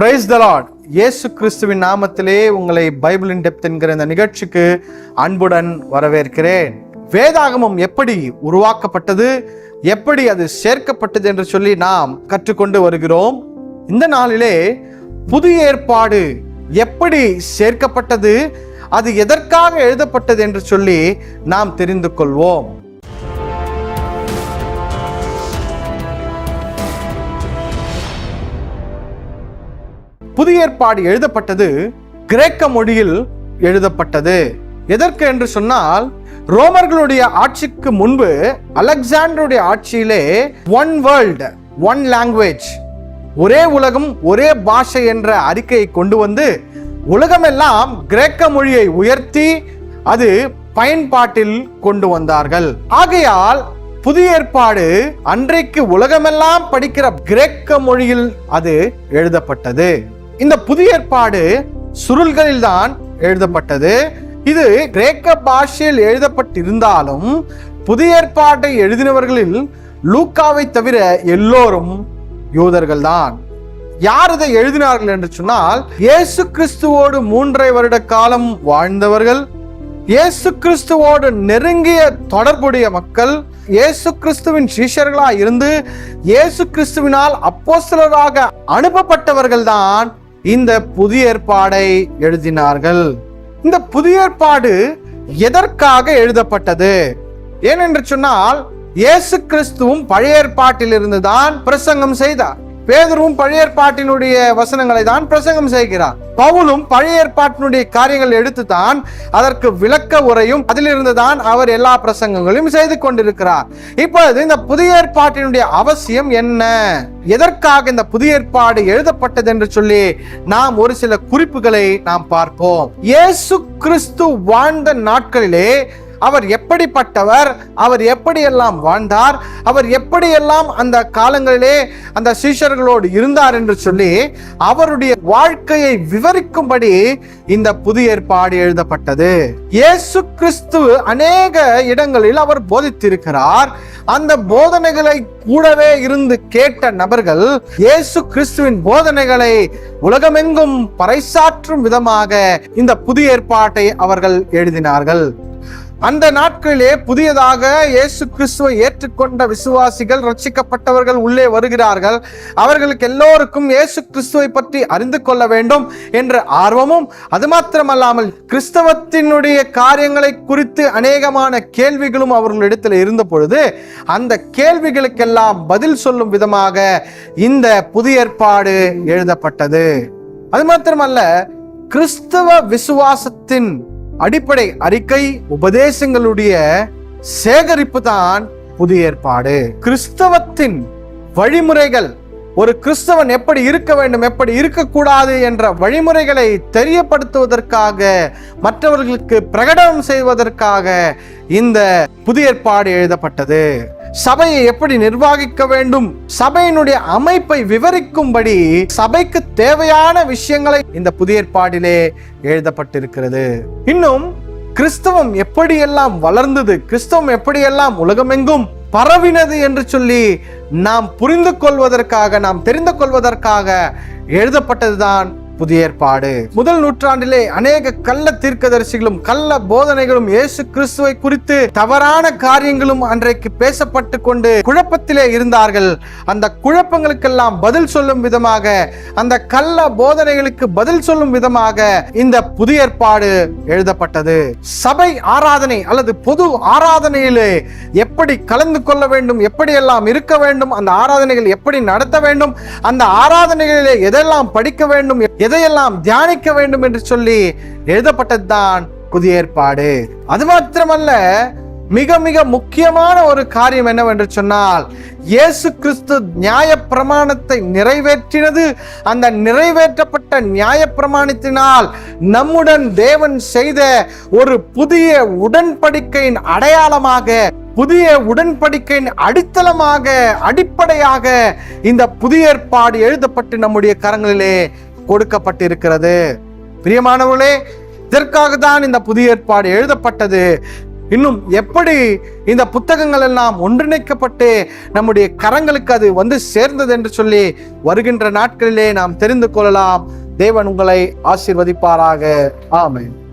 Praise the Lord. இயேசு கிறிஸ்துவின் நாமத்திலே உங்களை பைபிள் இன் டெப்த் என்கிற இந்த நிகழ்ச்சிக்கு அன்புடன் வரவேற்கிறேன். வேதாகமம் எப்படி உருவாக்கப்பட்டது, எப்படி அது சேர்க்கப்பட்டது என்று சொல்லி நாம் கற்றுக்கொண்டு வருகிறோம். இந்த நாளிலே புதிய ஏற்பாடு எப்படி சேர்க்கப்பட்டது, அது எதற்காக எழுதப்பட்டது என்று சொல்லி நாம் தெரிந்து கொள்வோம். புதிய ஏற்பாடு எழுதப்பட்டது கிரேக்க மொழியில் எழுதப்பட்டது. எதற்கு என்று சொன்னால், ரோமர்களுடைய ஆட்சிக்கு முன்பு அலெக்சாண்டருடைய ஆட்சியிலே ஒன் வேர்ல்ட் ஒன் லாங்குவேஜ், ஒரே உலகம் ஒரே பாஷை என்ற அறிக்கையை கொண்டு வந்து உலகமெல்லாம் கிரேக்க மொழியை உயர்த்தி அது பயன்பாட்டில் கொண்டு வந்தார்கள். ஆகையால் புதிய ஏற்பாடு அன்றைக்கு உலகமெல்லாம் படிக்கிற கிரேக்க மொழியில் அது எழுதப்பட்டது. இந்த புதிய ஏற்பாடு சுருள்களில் தான் எழுதப்பட்டது. இது கிரேக்க பாஷையில் எழுதப்பட்டிருந்தாலும் புதிய ஏற்பாட்டை எழுதினவர்களில் லூக்காவை தவிர எல்லோரும் யூதர்கள் தான். யார் இதை எழுதினார்கள் என்று சொன்னால், இயேசு கிறிஸ்துவோடு 3.5 வருட காலம் வாழ்ந்தவர்கள், இயேசு கிறிஸ்துவோடு நெருங்கிய தொடர்புடைய மக்கள், இயேசு கிறிஸ்துவின் சீஷர்களாக இருந்து இயேசு கிறிஸ்துவினால் அப்போஸ்தலராக அனுப்பப்பட்டவர்கள் தான் இந்த புதிய ஏற்பாடை எழுதினார்கள். இந்த புதிய ஏற்பாடு எதற்காக எழுதப்பட்டது? ஏனென்று சொன்னால், இயேசு கிறிஸ்துவும் பழைய ஏற்பாட்டில் இருந்துதான் பிரசங்கம் செய்தார். பேதுருவும் பழைய ஏற்பாட்டினுடைய வசனங்களை தான் பிரசங்கம் செய்கிறார். பவுலும் பழைய ஏற்பாட்டினுடைய காரியங்கள் எடுத்துதான் அதற்கு விளக்க உரையும் அதிலிருந்து தான் அவர் எல்லா பிரசங்கங்களையும் செய்து கொண்டிருக்கிறார். இப்பொழுது இந்த புதிய ஏற்பாட்டினுடைய அவசியம் என்ன, எதற்காக இந்த புதிய ஏற்பாடு எழுதப்பட்டது என்று சொல்லி நாம் ஒரு சில குறிப்புகளை நாம் பார்ப்போம். இயேசு கிறிஸ்து வாழ்ந்த நாட்களிலே அவர் எப்படிப்பட்டவர், அவர் எப்படியெல்லாம் வாழ்ந்தார், அவர் எப்படியெல்லாம் அந்த காலங்களிலே அந்த சீஷர்களோடு இருந்தார் என்று சொல்லி அவருடைய வாழ்க்கையை விவரிக்கும்படி இந்த புதிய ஏற்பாடு எழுதப்பட்டது. இயேசு கிறிஸ்து அநேக இடங்களில் அவர் போதித்திருக்கிறார். அந்த போதனைகளை கூடவே இருந்து கேட்ட நபர்கள் இயேசு கிறிஸ்துவின் போதனைகளை உலகமெங்கும் பறைசாற்றும் விதமாக இந்த புதிய ஏற்பாட்டை அவர்கள் எழுதினார்கள். அந்த நாட்களிலே புதியதாக இயேசு கிறிஸ்துவை ஏற்றுக்கொண்ட விசுவாசிகள், ரட்சிக்கப்பட்டவர்கள் உள்ளே வருகிறார்கள். அவர்களுக்கு எல்லோருக்கும் இயேசு கிறிஸ்துவை பற்றி அறிந்து கொள்ள வேண்டும் என்ற ஆர்வமும், அது மாத்திரமல்லாமல் கிறிஸ்தவத்தினுடைய காரியங்களை குறித்து அநேகமான கேள்விகளும் அவர்களிடத்தில் இருந்த பொழுது அந்த கேள்விகளுக்கெல்லாம் பதில் சொல்லும் விதமாக இந்த புதிய ஏற்பாடு எழுதப்பட்டது. அது மாத்திரமல்ல, கிறிஸ்தவ விசுவாசத்தின் அடிப்படை அறிக்கை, உபதேசங்களுடைய சேகரிப்பு தான் புதிய ஏற்பாடு. கிறிஸ்தவத்தின் வழிமுறைகள், ஒரு கிறிஸ்தவன் எப்படி இருக்க வேண்டும், எப்படி இருக்கக்கூடாது என்ற வழிமுறைகளை தெரியப்படுத்துவதற்காக, மற்றவர்களுக்கு பிரகடனம் செய்வதற்காக இந்த புதிய ஏற்பாடு எழுதப்பட்டது. சபையை எப்படி நிர்வகிக்க வேண்டும், சபையினுடைய அமைப்பை விவரிக்கும்படி சபைக்கு தேவையான விஷயங்களை இந்த புதிய ஏற்பாடிலே எழுதப்பட்டிருக்கிறது. இன்னும் கிறிஸ்தவம் எப்படியெல்லாம் வளர்ந்தது, கிறிஸ்தவம் எப்படியெல்லாம் உலகமெங்கும் பரவினது என்று சொல்லி நாம் புரிந்து கொள்வதற்காக, நாம் தெரிந்து கொள்வதற்காக எழுதப்பட்டதுதான் புதிய ஏற்பாடு. முதல் நூற்றாண்டிலே அநேக கள்ள தீர்க்கதரிசிகளும் கள்ள போதனைகளும் இயேசு கிறிஸ்துவை குறித்து தவறான காரியங்களும் அன்றைக்கு பேசப்பட்டு கொண்டு குழப்பத்திலே இருந்தார்கள். அந்த குழப்பங்களுக்கெல்லாம் பதில் சொல்லும் விதமாக, அந்த கள்ள போதனைகளுக்கு பதில் சொல்லும் விதமாக இந்த புதிய ஏற்பாடு எழுதப்பட்டது. சபை ஆராதனை அல்லது பொது ஆராதனையிலே எப்படி கலந்து கொள்ள வேண்டும், எப்படியெல்லாம் இருக்க வேண்டும், அந்த ஆராதனைகள் எப்படி நடத்த வேண்டும், அந்த ஆராதனைகளிலே எதெல்லாம் படிக்க வேண்டும், எதையெல்லாம் தியானிக்க வேண்டும் என்று சொல்லி எழுதப்பட்டதுதான் புதிய ஏற்பாடு. அது மாத்திரமல்ல, மிக மிக முக்கியமான ஒரு காரியம் என்னவென்று சொன்னால், இயேசு கிறிஸ்து நியாய பிரமாணத்தை நிறைவேற்றினது. அந்த நிறைவேற்றப்பட்ட நியாய பிரமாணத்தினால் நம்முடன் தேவன் செய்த ஒரு புதிய உடன்படிக்கையின் அடையாளமாக, புதிய உடன்படிக்கையின் அடித்தளமாக, அடிப்படையாக இந்த புதிய ஏற்பாடு எழுதப்பட்டு நம்முடைய கரங்களிலே கொடுக்கப்பட்டிருக்கிறது. பிரியமானவர்களே, இதற்காக தான் இந்த புதிய ஏற்பாடு எழுதப்பட்டது. இன்னும் எப்படி இந்த புத்தகங்கள் எல்லாம் ஒன்றிணைக்கப்பட்டு நம்முடைய கரங்களுக்கு அது வந்து சேர்ந்தது என்று சொல்லி வருகின்ற நாட்களிலே நாம் தெரிந்து கொள்ளலாம். தேவன் உங்களை ஆசீர்வதிப்பாராக. ஆமென்.